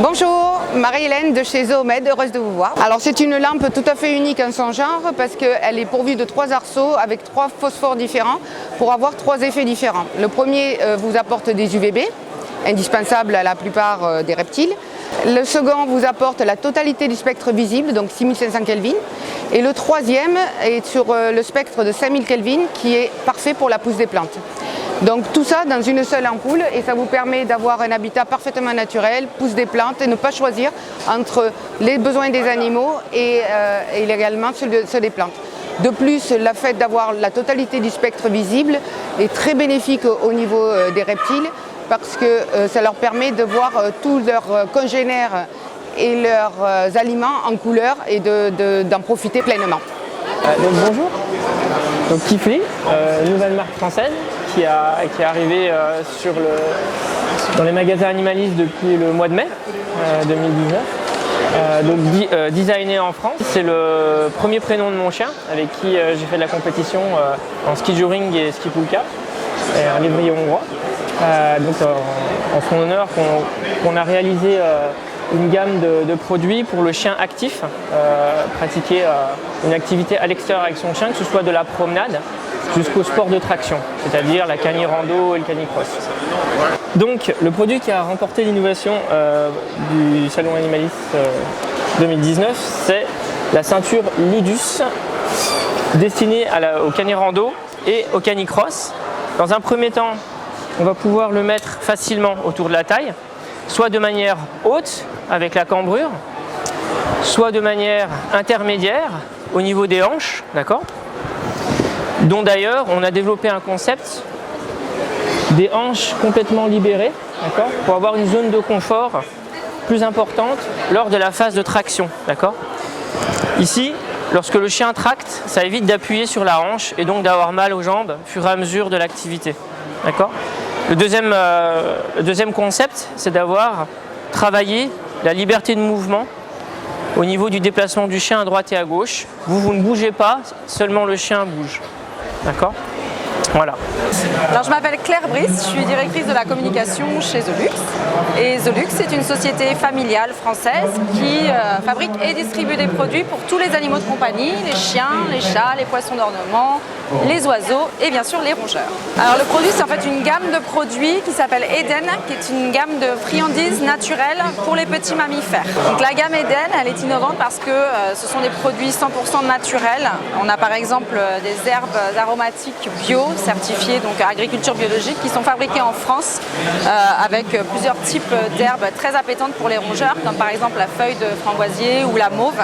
Bonjour, Marie-Hélène de chez Zoomed, heureuse de vous voir. Alors c'est une lampe tout à fait unique en son genre parce qu'elle est pourvue de 3 arceaux avec 3 phosphores différents pour avoir 3 effets différents. Le premier vous apporte des UVB, indispensables à la plupart des reptiles. Le second vous apporte la totalité du spectre visible, donc 6500 Kelvin. Et le troisième est sur le spectre de 5000 Kelvin qui est parfait pour la pousse des plantes. Donc tout ça dans une seule ampoule et ça vous permet d'avoir un habitat parfaitement naturel, pousse des plantes et ne pas choisir entre les besoins des animaux et également ceux des plantes. De plus, le fait d'avoir la totalité du spectre visible est très bénéfique au niveau des reptiles parce que ça leur permet de voir tous leurs congénères et leurs aliments en couleur et d'en profiter pleinement. Donc bonjour, donc Kifli, nouvelle marque française qui est arrivée dans les magasins animalistes depuis le mois de mai 2019. Designé en France, c'est le premier prénom de mon chien avec qui j'ai fait de la compétition en ski jouring et ski pulka, et un lévrier hongrois. En son honneur qu'on a réalisé une gamme de produits pour le chien actif, pratiquer une activité à l'extérieur avec son chien, que ce soit de la promenade jusqu'au sport de traction, c'est-à-dire la cani-rando et le canicross. Donc le produit qui a remporté l'innovation du Salon Animaliste 2019, c'est la ceinture Ludus, destinée au cani-rando et au canicross. Dans un premier temps, on va pouvoir le mettre facilement autour de la taille, soit de manière haute avec la cambrure, soit de manière intermédiaire au niveau des hanches, d'accord, dont d'ailleurs on a développé un concept des hanches complètement libérées, d'accord, pour avoir une zone de confort plus importante lors de la phase de traction, d'accord. Ici, lorsque le chien tracte, ça évite d'appuyer sur la hanche et donc d'avoir mal aux jambes au fur et à mesure de l'activité, d'accord. Le deuxième concept, c'est d'avoir travaillé la liberté de mouvement au niveau du déplacement du chien à droite et à gauche. Vous ne bougez pas, seulement le chien bouge. D'accord ? Voilà. Alors, je m'appelle Claire Brice, je suis directrice de la communication chez The Luxe. Et The Luxe, c'est une société familiale française qui fabrique et distribue des produits pour tous les animaux de compagnie, les chiens, les chats, les poissons d'ornement, les oiseaux et bien sûr les rongeurs. Alors le produit, c'est en fait une gamme de produits qui s'appelle Eden, qui est une gamme de friandises naturelles pour les petits mammifères. Donc la gamme Eden, elle est innovante parce que ce sont des produits 100% naturels. On a par exemple des herbes aromatiques bio, certifiées donc agriculture biologique, qui sont fabriquées en France avec plusieurs types d'herbes très appétantes pour les rongeurs, comme par exemple la feuille de framboisier ou la mauve.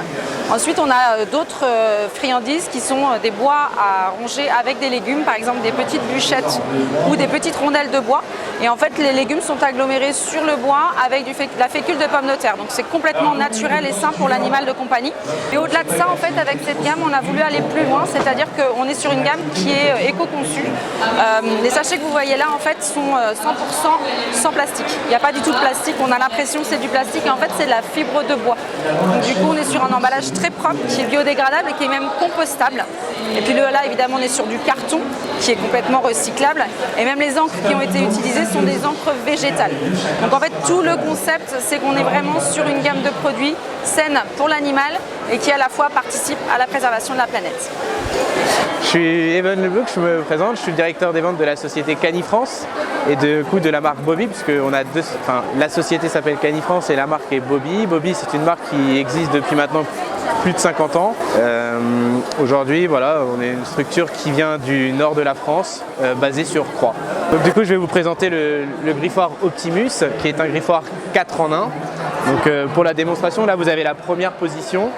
Ensuite, on a d'autres friandises qui sont des bois à ronger avec des légumes, par exemple des petites bûchettes ou des petites rondelles de bois. Et en fait, les légumes sont agglomérés sur le bois avec de la fécule de pomme de terre. Donc c'est complètement naturel et sain pour l'animal de compagnie. Et au-delà de ça, en fait, avec cette gamme, on a voulu aller plus loin, c'est-à-dire qu'on est sur une gamme qui est éco-conçue. Les sachets que vous voyez là, en fait, sont 100% sans plastique. Il n'y a pas du tout de plastique. On a l'impression que c'est du plastique, et en fait, c'est de la fibre de bois. Donc du coup, on est sur un emballage très propre, qui est biodégradable et qui est même compostable. Et puis là, évidemment, on est sur du carton qui est complètement recyclable. Et même les encres qui ont été utilisées sont des encres végétales. Donc en fait, tout le concept, c'est qu'on est vraiment sur une gamme de produits saine pour l'animal et qui à la fois participe à la préservation de la planète. Je suis Evan Lebouc, je me présente, je suis le directeur des ventes de la société Canifrance et de la marque Bobby, parce que la société s'appelle Canifrance et la marque est Bobby. Bobby, c'est une marque qui existe depuis maintenant plus de 50 ans. Aujourd'hui, voilà, on est une structure qui vient du nord de la France, basée sur Croix. Donc du coup, je vais vous présenter le griffoir Optimus, qui est un griffoir 4 en 1. Donc pour la démonstration, là vous avez la première position.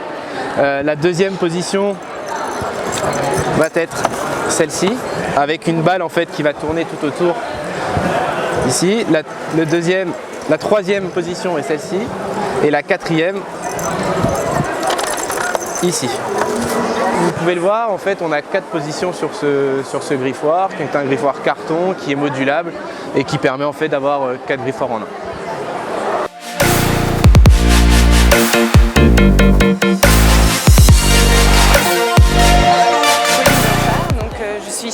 La deuxième position va être celle-ci, avec une balle en fait qui va tourner tout autour ici. La troisième position est celle-ci, et la quatrième ici. Vous pouvez le voir, en fait, on a 4 positions sur ce griffoir, qui est un griffoir carton, qui est modulable et qui permet en fait d'avoir 4 griffoirs en un.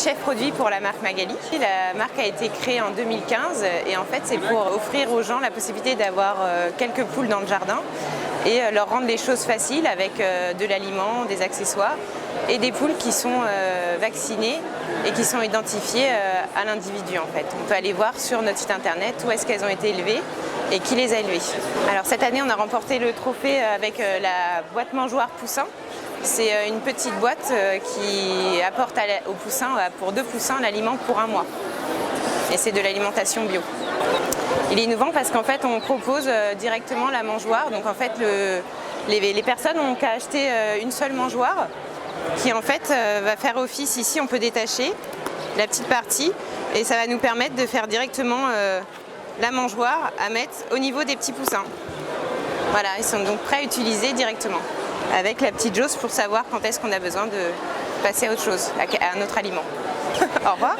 chef produit pour la marque Magali. La marque a été créée en 2015 et en fait c'est pour offrir aux gens la possibilité d'avoir quelques poules dans le jardin et leur rendre les choses faciles avec de l'aliment, des accessoires et des poules qui sont vaccinées et qui sont identifiées à l'individu en fait. On peut aller voir sur notre site internet où est-ce qu'elles ont été élevées et qui les a élevées. Alors cette année on a remporté le trophée avec la boîte mangeoire Poussin. C'est une petite boîte qui apporte aux poussins, pour 2 poussins, l'aliment pour 1 mois. Et c'est de l'alimentation bio. Il est innovant parce qu'en fait on propose directement la mangeoire. Donc en fait les personnes n'ont qu'à acheter une seule mangeoire qui en fait va faire office. Ici on peut détacher la petite partie et ça va nous permettre de faire directement la mangeoire à mettre au niveau des petits poussins. Voilà, ils sont donc prêts à utiliser directement avec la petite jauge pour savoir quand est-ce qu'on a besoin de passer à autre chose, à un autre aliment. Au revoir.